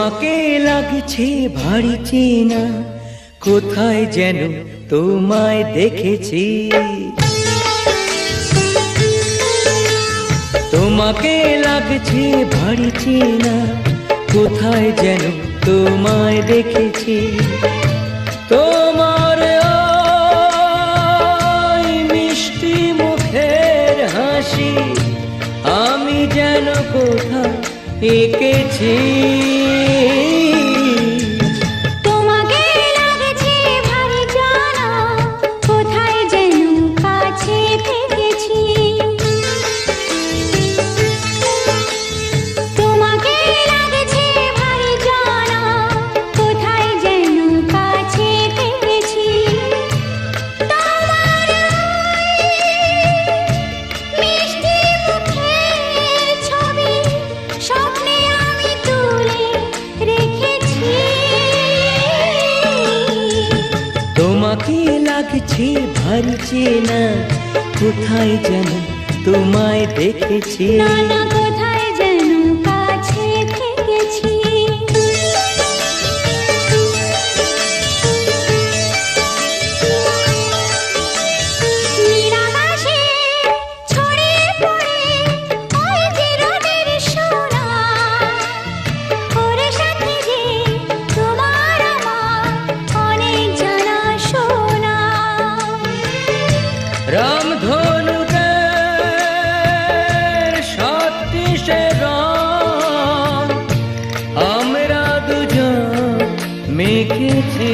তোমাকে লাগছে ভারী চেনা, কোথায় যেন তোমায় দেখেছি। তোমাকে লাগছে ভারী চেনা, কোথায় যেন তোমায় দেখেছি। তোমার ওই মিষ্টি মুখের হাসি আমি যেন কোথায় এঁকেছি। তোমাকে লাগছে ভারী জানা, কোথায় যেন কাছে থেকেছি। তোমাকে লাগছে ভারী জানা, কোথায় যেন কাছে থেকেছি। তোমার মিষ্টি মুখের ছবি স্বপ্নে আমি তুলে রেখেছি। তোমাকে লাগছে ভারী চেনা, কোথায় যেন তোমায় দেখেছি। নানা কোথায় যেন কাছে থেকেছি। নীলাকাশে ছড়িয়ে পড়ে ওই যে রোদের সোনা, ওর সাথে যে তোমার আমার অনেক জানা শোনা। রামধনুকের সাতটিশে রং আমরা দুজন মেখেছি।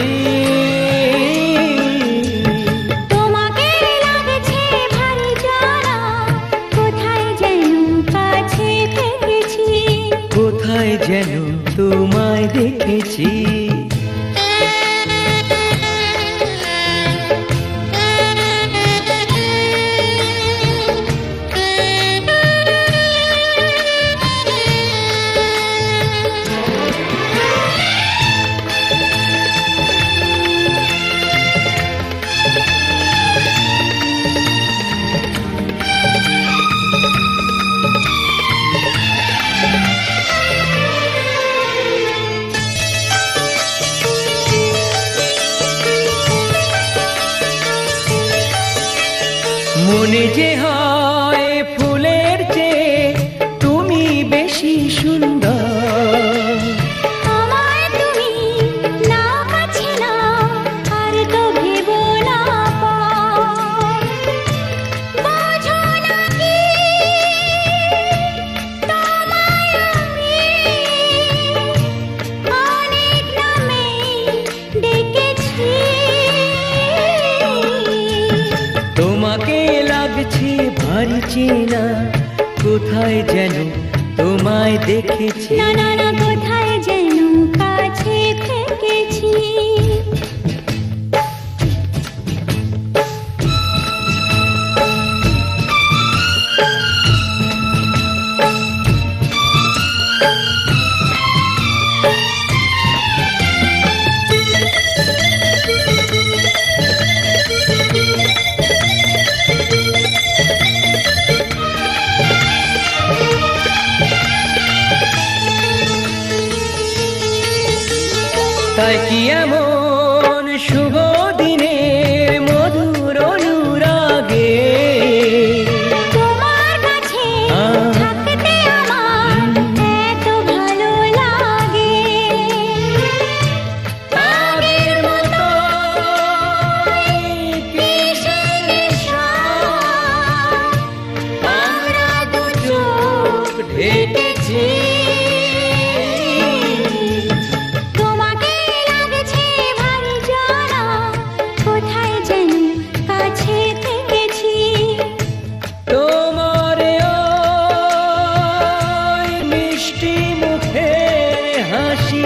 তোমাকে লাগছে ভারী জানা, কোথায় যেন কাছে থেকেছি। কোথায় যেন তোমায় দেখেছি। মনে যে হয় ফুলের চেয়ে তুমি বেশি সুন্দর। আমায় তুমি না কাছে না, আর তো ভেবো না পর। বোঝো না কি তোমায় আমি অনেক নামে ডেকেছি। তোমাকে লাগছে ভারী চেনা, কোথায় যেন তোমায় দেখেছি। না না না কোথায় যেন কাছে থেকেছি। তাই কি এমন শুভ দিনের মধুর অনুরাগে তোমার কাছে থাকতে আমার এত ভালো লাগে। আগের মতো কিসে নেশা, আমরা দু চোখ ঢেকেছি। তোমাকে লাগছে ভারী জানা, কোথায় যেন কাছে থেকেছি। তোমার ওই মিষ্টি মুখের হাসি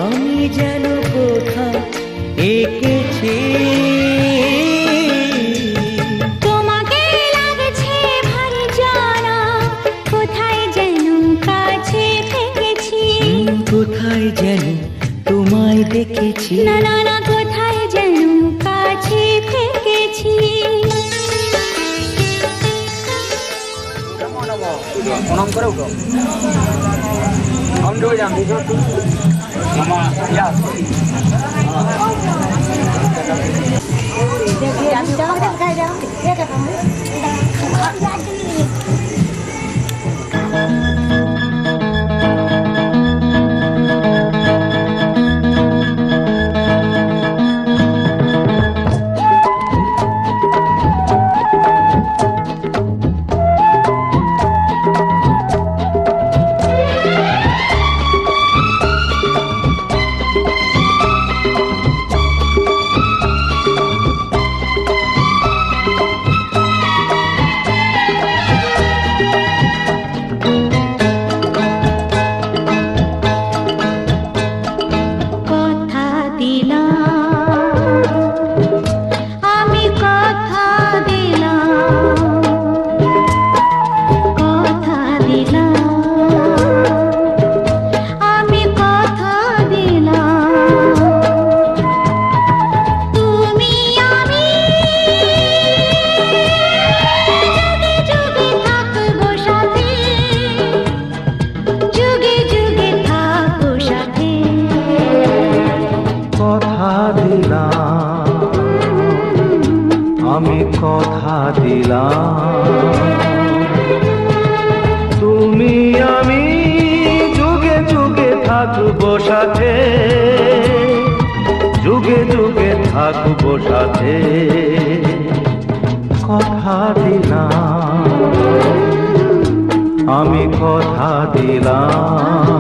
আমি যেন কোথায় এঁকেছি। তোমাকে লাগছে ভারী জানা, কোথায় যেন কাছে থেকেছি। কোথায় যেন তোমায় দেখেছি। না না না কোথায় যেন কাছে থেকেছি। প্রণাম করে উঠো আমি ঢুকে যান মামা ইয়াস আমি কথা দিলাম তুমি আমি যুগে যুগে থাকবো সাথে যুগে যুগে থাকবো সাথে কথা দিলাম আমি কথা দিলাম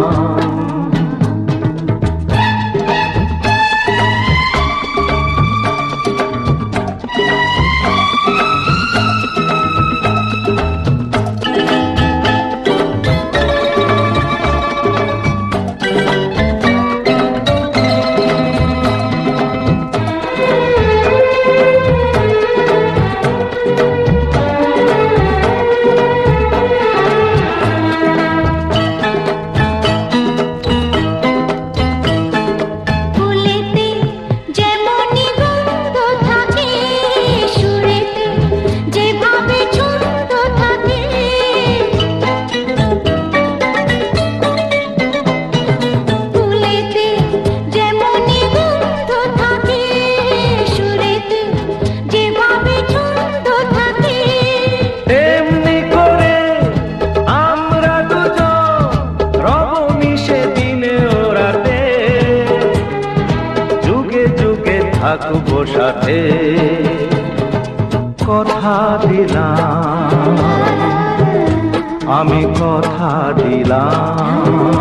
থাকবো সাথে কথা দিলাম আমি কথা দিলাম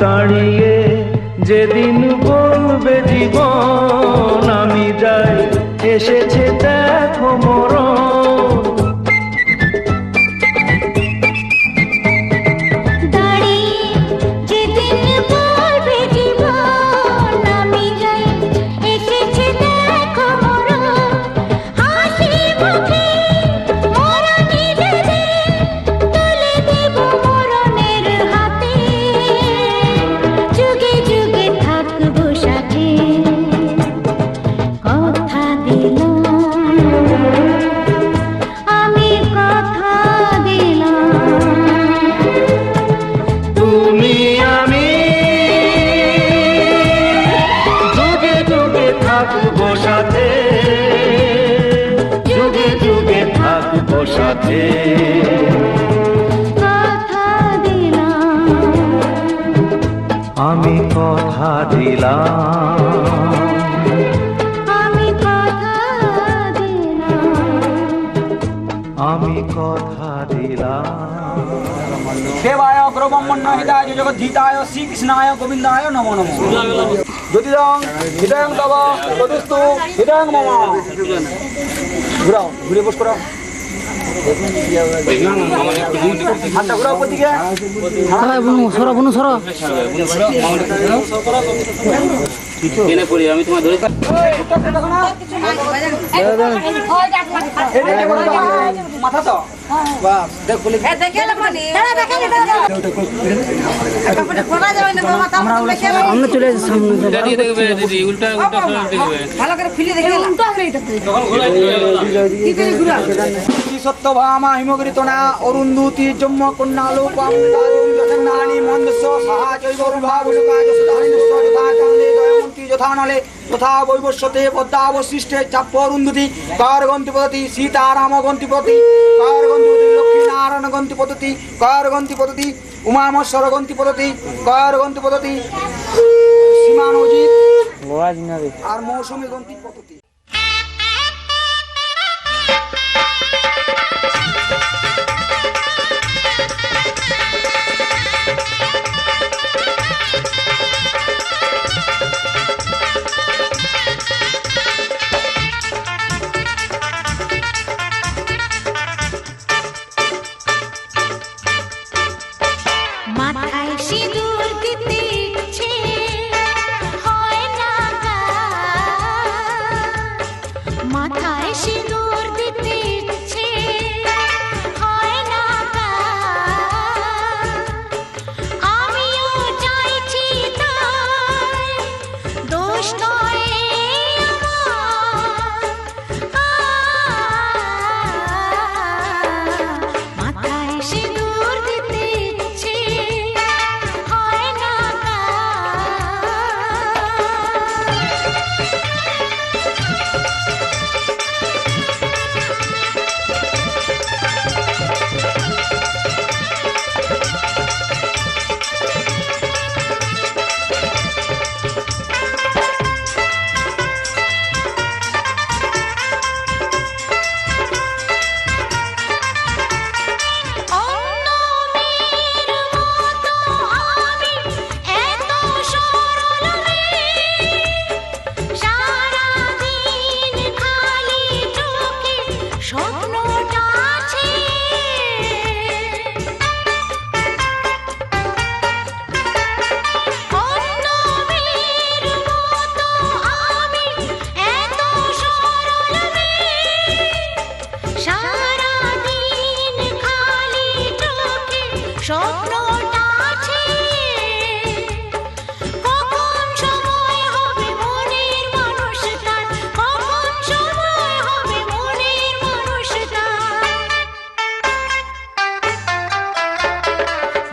দাঁড়িয়ে যেদিন বলবে জীবন আমি যাই এসেছে দেখো মরণ সাথে কথা দিলাম আমি কথা দিলাম আমি কথা দিলাম আমি কথা দিলাম দেবায় অগ্রব্রহ্মণ্য হিতায় জগদ্ধিতায় শ্রীকৃষ্ণায় গোবিন্দায় নমো নমঃ যদিদং হৃদয়ং তব তদুস্তু হৃদয়ং মম ঘুরাও ঘুরে বস করো হাতটা ঘুরাও উপর দিকে। আমি তোমার ধরে এদিকে করে দাও। মাথা তো আমরা চলে যাচ্ছি সামনে। দিয়ে দেখবে দিদি উল্টা উল্টা দেখবে সত্যভামা হিমগৃতনা অরুন্ধতি জম্ম কন্যা লোপম নানি মন্দস্য সাহায্য বিভাবসুকাজ সুধানিস্য যথা চন্দে জয়মন্তি যথা নলে তথা বৈবস্যতে পদ্মাবশিষ্টে চাপ্প অরুন্ধতি কারগন্তি পদ্ধতি সীতারাম গন্তি পদ্ধতি কারগন্তি পদ্ধতি লক্ষ্মীনারায়ণ গন্তি পদ্ধতি কারগন্তি পদ্ধতি উমামশ্বর গন্তি পদ্ধতি কারগন্তি পদ্ধতি সীমানজিৎ আর মৌসুমী গন্তি পদ্ধতি। মাথায় সিঁদুর দিতে ইচ্ছে হয় না গা, মাথায় সিঁদুর দিতে ইচ্ছে হয় না গা, আমিও চাইছি তাই দোষ নয় আমার, মাথায় সিঁদুর দিতে ইচ্ছে হয় না গা। অন্য মেয়ের মতো আমি এত সরল মেয়ে, সারাদিন খালি চোখে স্বপ্নটা আছে। অন্য মেয়ের মতো আমি এত সরল মেয়ে, সারাদিন খালি চোখে স্বপ্নটা আছে। কখন সময় হবে মনের মানুষ তার, কখন সময় হবে মনের মানুষ তার,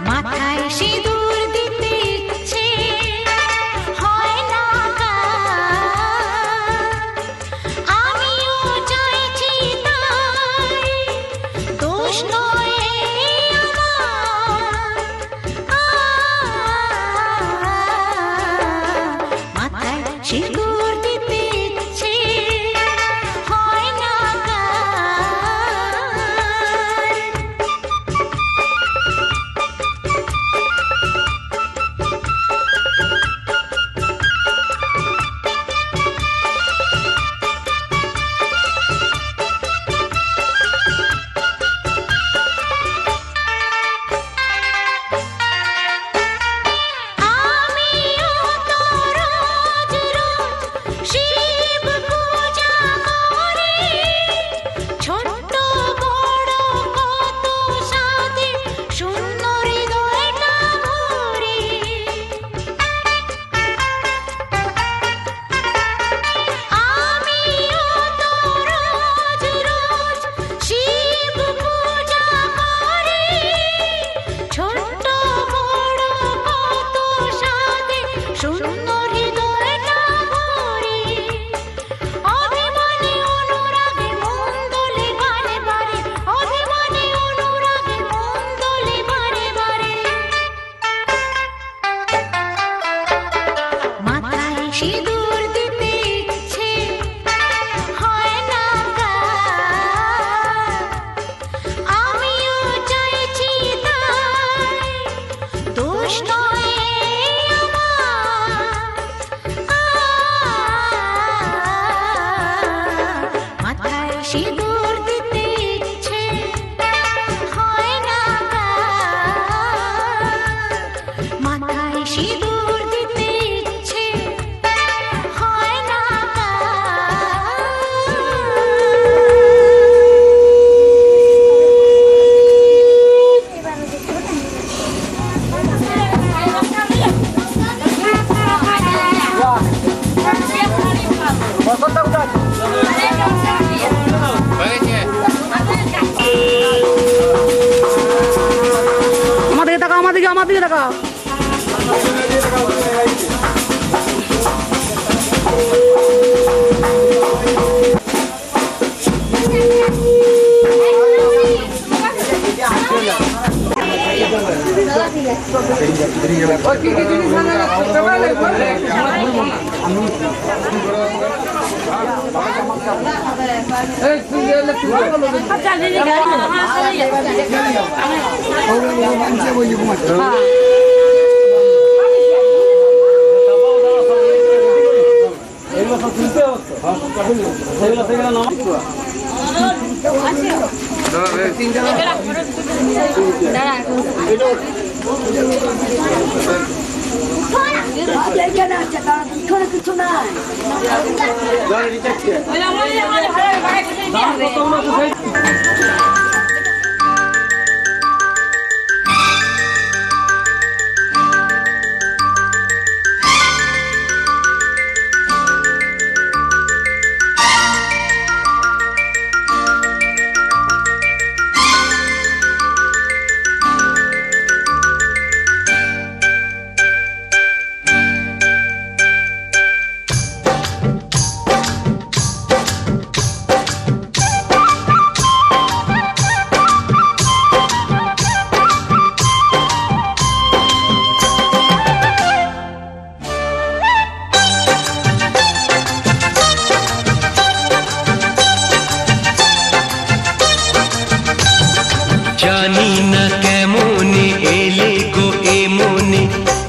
মাথায় সিঁদুর দিতে ইচ্ছে হয় না গা, আমিও চাইছি তাই দোষ নয় আমার, মাথায় সিঁদুর দিতে ইচ্ছে হয় না গা। আমিও তো রোজ রোজ শিব পূজা করি, ছোট্ট বড় কত সাধে শূন্য হৃদয়টা ভরি। আমিও তো রোজ রোজ শিব পূজা করি, ছোট্ট বড় কত সাধে শূন্য হৃদয়টা ভরি। অভিমানে অনুরাগে মন দোলে বারে বারে, অভিমানে অনুরাগে মন দোলে বারে বারে, মাথায় সিঁদুর দিতে ইচ্ছে হয় না গা, আমিও চাইছি তাই দোষ নয় আমার, টাকা কিছু নাই জানি না কেমনে এলে গো এ মনে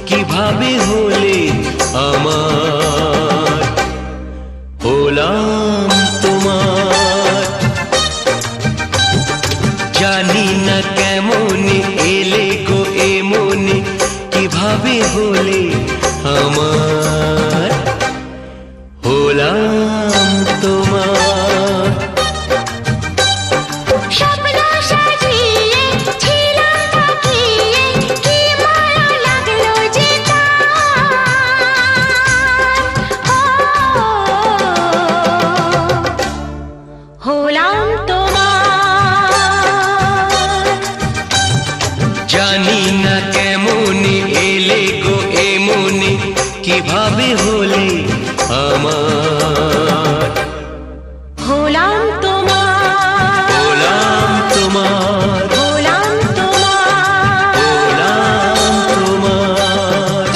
কিভাবে হলে আমার হলাম তোমার জানি না কেমনে এলে গো এ মনে কিভাবে হলে আমার হলাম তোমার জানি না কেমনে এলে গো এ মনে কিভাবে হলে আমার হলাম তোমার হলাম তোমার হলাম তোমার হলাম তোমার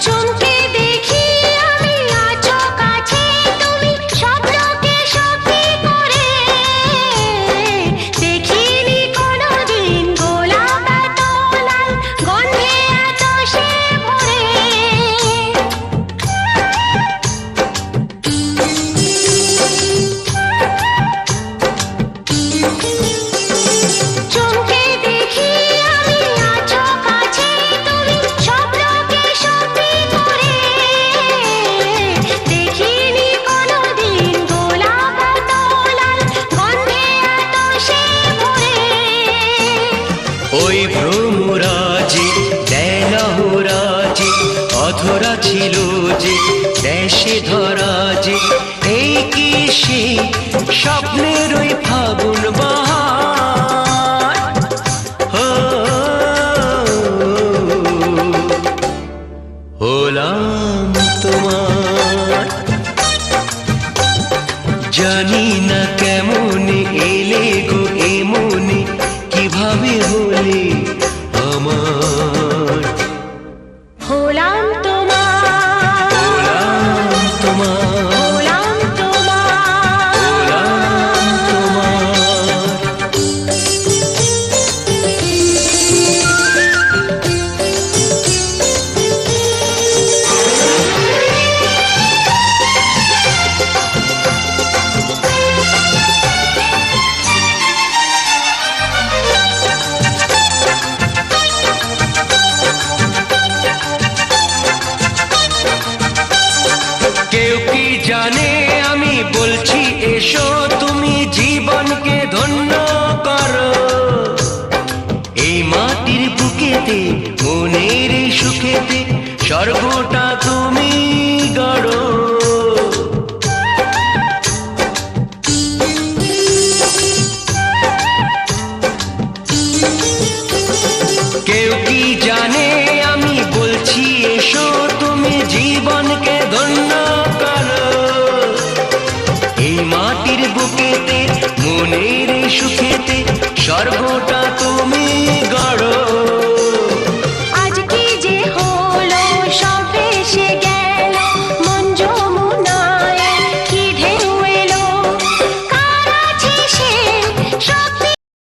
চমকে দেখি আমি আছো কাছে তুমি স্বপ্নকে সত্যি করে দেখিনি কোনোদিন গোলাপ এত লাল গন্ধে এত সে ভরে চমকে দেখি আমি আছো কাছে তুমি স্বপ্নকে সত্যি করে দেখিনি কোনোদিন গোলাপ এত লাল গন্ধে এত সে ভরে ওই ভ্রমরাজি দেলহরাজি অধরা ছিল যে দেশে ধরা যে এই কি সেই স্বপ্নের ওই ফাগুন বাহার হো, হলাম তোমার জানি না কেমনে এলে গো এ মনে কিভাবে হলে আমার হলাম তোমার হলাম তোমার হলাম তোমার হলাম তোমার স্বর্গটা তুমি গড়ো। কেউ কি জানে আমি বলছি এসো তুমি জীবনকে ধন্য করো। এই মাটির বুকেতে মনের সুখেতে স্বর্গটা তুমি